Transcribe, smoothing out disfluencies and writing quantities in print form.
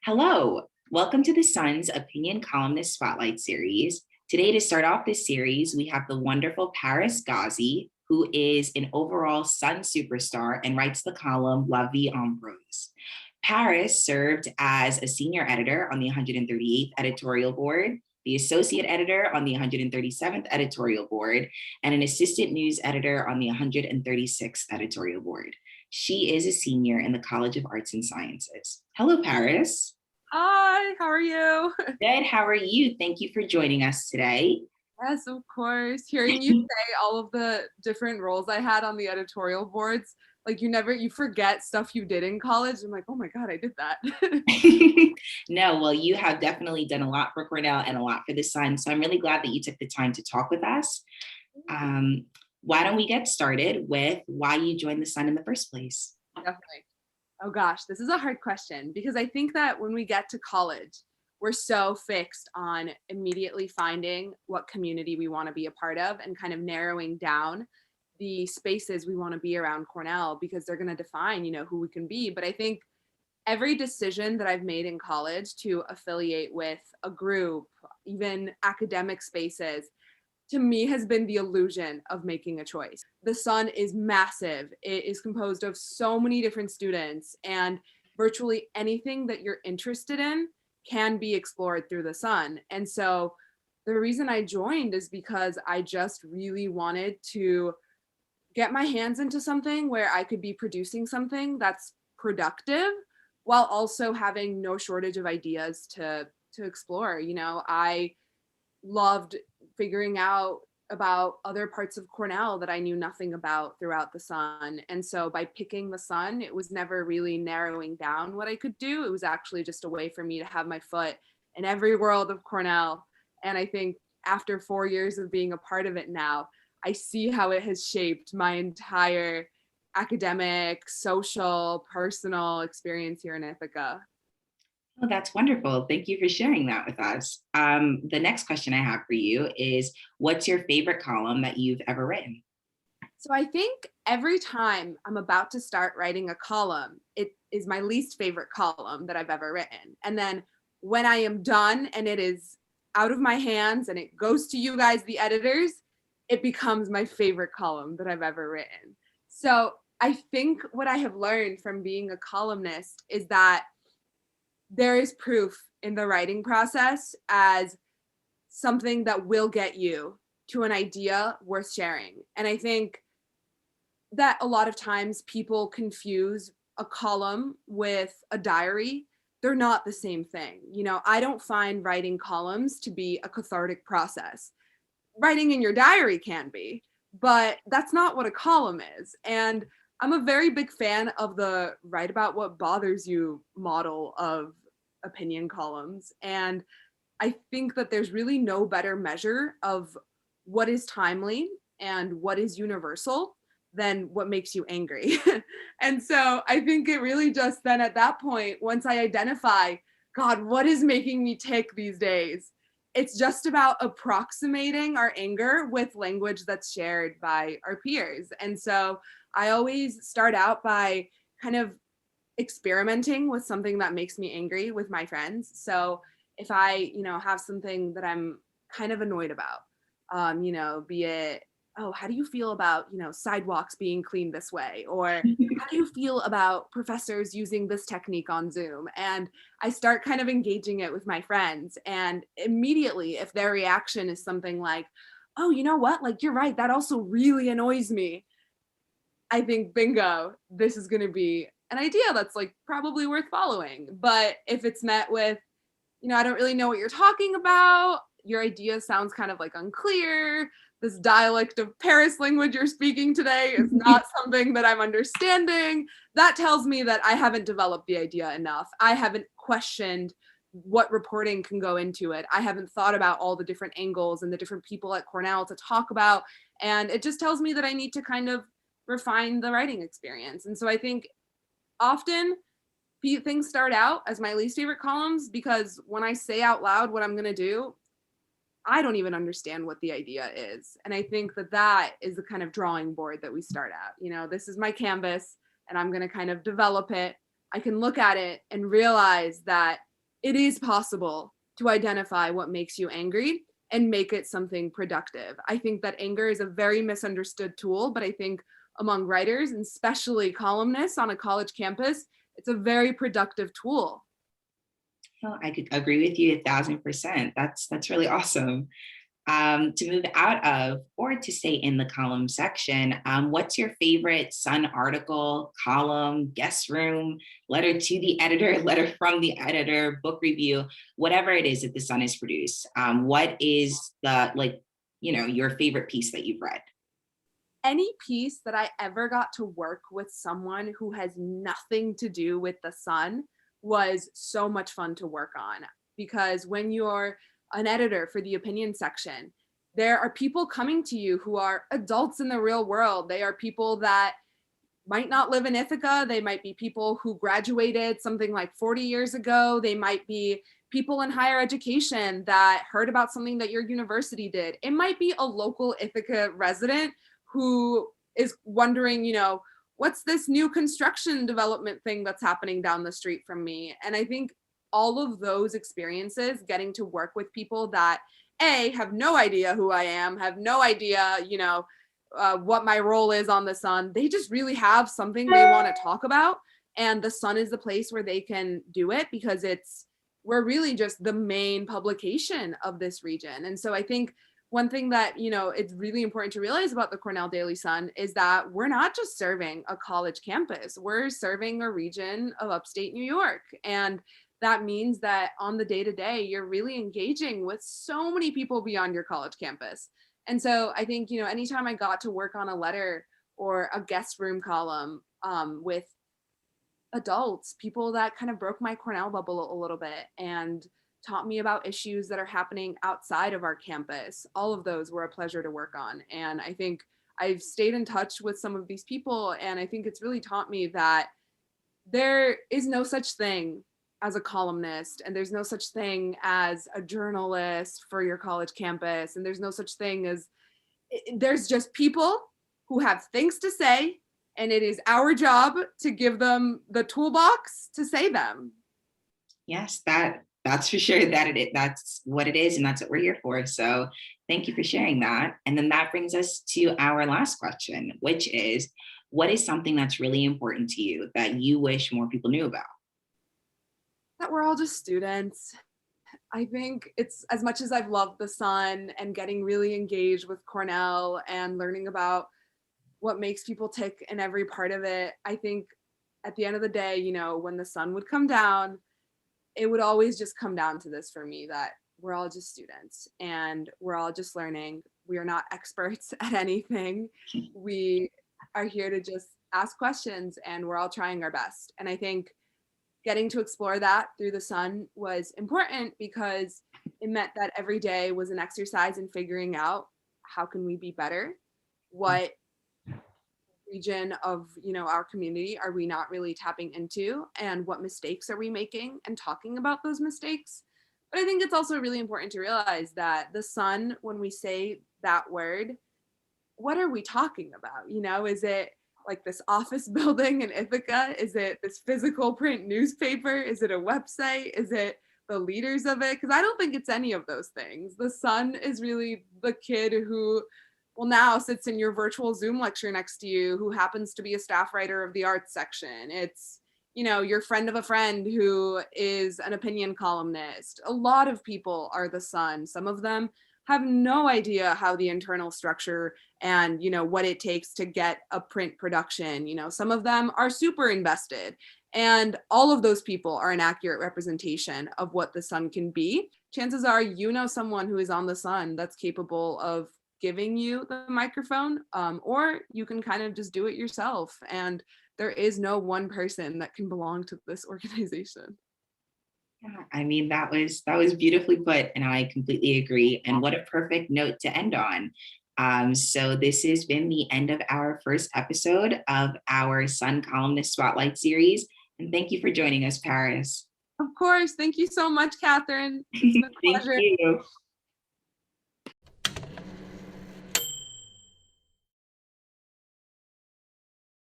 Hello, welcome to the Sun's Opinion Columnist Spotlight series. Today, to start off this series, we have the wonderful Paris Ghazi, who is an overall Sun superstar and writes the column La Vie en Prose. Paris served as a senior editor on the 138th editorial board, the associate editor on the 137th editorial board, and an assistant news editor on the 136th editorial board. She is a senior in the College of Arts and Sciences. Hello, Paris. Hi, how are you? Good. How are you? Thank you for joining us today. Yes, of course. Hearing you say all of the different roles I had on the editorial boards, like you forget stuff you did in college. I'm like, oh my God, I did that. No, well, you have definitely done a lot for Cornell and a lot for the Sun. So I'm really glad that you took the time to talk with us. Why don't we get started with why you joined the Sun in the first place? Definitely. Oh gosh, this is a hard question because I think that when we get to college, we're so fixed on immediately finding what community we want to be a part of and kind of narrowing down the spaces we want to be around Cornell because they're going to define, who we can be. But I think every decision that I've made in college to affiliate with a group, even academic spaces, to me has been the illusion of making a choice. The Sun is massive. It is composed of so many different students, and virtually anything that you're interested in can be explored through the Sun. And so the reason I joined is because I just really wanted to get my hands into something where I could be producing something that's productive while also having no shortage of ideas to explore. I loved figuring out about other parts of Cornell that I knew nothing about throughout the Sun. And so by picking the Sun, it was never really narrowing down what I could do. It was actually just a way for me to have my foot in every world of Cornell. And I think after 4 years of being a part of it now, I see how it has shaped my entire academic, social, personal experience here in Ithaca. Oh, that's wonderful. Thank you for sharing that with us. The next question I have for you is, what's your favorite column that you've ever written? So I think every time I'm about to start writing a column, it is my least favorite column that I've ever written. And then when I am done and it is out of my hands and it goes to you guys, the editors, it becomes my favorite column that I've ever written. So I think what I have learned from being a columnist is that there is proof in the writing process as something that will get you to an idea worth sharing. And I think that a lot of times people confuse a column with a diary. They're not the same thing. I don't find writing columns to be a cathartic process. Writing in your diary can be, but that's not what a column is. And I'm a very big fan of the write about what bothers you model of opinion columns. And I think that there's really no better measure of what is timely and what is universal than what makes you angry. And so I think it really just then at that point, once I identify, God, what is making me tick these days? It's just about approximating our anger with language that's shared by our peers. And so I always start out by kind of experimenting with something that makes me angry with my friends. So if I, have something that I'm kind of annoyed about, be it, oh, how do you feel about, sidewalks being cleaned this way? Or how do you feel about professors using this technique on Zoom? And I start kind of engaging it with my friends. And immediately, if their reaction is something like, oh, you know what? Like, you're right. That also really annoys me. I think, bingo, this is going to be an idea that's like probably worth following. But if it's met with, I don't really know what you're talking about, your idea sounds kind of like unclear, this dialect of Paris language you're speaking today is not something that I'm understanding, that tells me that I haven't developed the idea enough. I haven't questioned what reporting can go into it. I haven't thought about all the different angles and the different people at Cornell to talk about. And it just tells me that I need to kind of refine the writing experience. And so I think often things start out as my least favorite columns because when I say out loud what I'm going to do, I don't even understand what the idea is. And I think that that is the kind of drawing board that we start at. This is my canvas and I'm going to kind of develop it I can look at it and realize that it is possible to identify what makes you angry and make it something productive. I think that anger is a very misunderstood tool, but I think among writers, and especially columnists on a college campus, it's a very productive tool. Oh, I could agree with you 1,000%. That's really awesome. To move out of or to stay in the column section, what's your favorite Sun article, column, guest room, letter to the editor, letter from the editor, book review, whatever it is that the Sun has produced? What is your favorite piece that you've read? Any piece that I ever got to work with someone who has nothing to do with the Sun was so much fun to work on, because when you're an editor for the opinion section, there are people coming to you who are adults in the real world. They are people that might not live in Ithaca. They might be people who graduated something like 40 years ago. They might be people in higher education that heard about something that your university did. It might be a local Ithaca resident who is wondering, what's this new construction development thing that's happening down the street from me? And I think all of those experiences, getting to work with people that have no idea who I am, have no idea, what my role is on the Sun. They just really have something they want to talk about. And the Sun is the place where they can do it, because we're really just the main publication of this region. And so I think one thing that, it's really important to realize about the Cornell Daily Sun is that we're not just serving a college campus, we're serving a region of upstate New York. And that means that on the day-to-day, you're really engaging with so many people beyond your college campus. And so I think, anytime I got to work on a letter or a guest room column with adults, people that kind of broke my Cornell bubble a little bit and taught me about issues that are happening outside of our campus, all of those were a pleasure to work on. And I think I've stayed in touch with some of these people, and I think it's really taught me that there is no such thing as a columnist, and there's no such thing as a journalist for your college campus, and there's no such thing as, there's just people who have things to say, and it is our job to give them the toolbox to say them. Yes, that's for sure. That's what it is, and that's what we're here for. So thank you for sharing that. And then that brings us to our last question, which is, what is something that's really important to you that you wish more people knew about? That we're all just students. I think it's, as much as I've loved the Sun and getting really engaged with Cornell and learning about what makes people tick in every part of it, I think at the end of the day, when the sun would come down, it would always just come down to this for me, that we're all just students and we're all just learning. We are not experts at anything. We are here to just ask questions, and we're all trying our best. And I think getting to explore that through the Sun was important, because it meant that every day was an exercise in figuring out, how can we be better? What region of our community are we not really tapping into, and what mistakes are we making, and talking about those mistakes. But I think it's also really important to realize that the Sun, when we say that word, what are we talking about? Is it like this office building in Ithaca? Is it this physical print newspaper? Is it a website? Is it the leaders of it? Because I don't think it's any of those things. The Sun is really the kid who, well, now sits in your virtual Zoom lecture next to you, who happens to be a staff writer of the arts section. It's, your friend of a friend who is an opinion columnist. A lot of people are the Sun. Some of them have no idea how the internal structure and what it takes to get a print production. Some of them are super invested, and all of those people are an accurate representation of what the Sun can be. Chances are someone who is on the Sun that's capable of giving you the microphone, or you can kind of just do it yourself. And there is no one person that can belong to this organization. Yeah, I mean, that was beautifully put, and I completely agree. And what a perfect note to end on. So this has been the end of our first episode of our Sun Columnist Spotlight series. And thank you for joining us, Paris. Of course. Thank you so much, Catherine. It's been a Thank pleasure. you.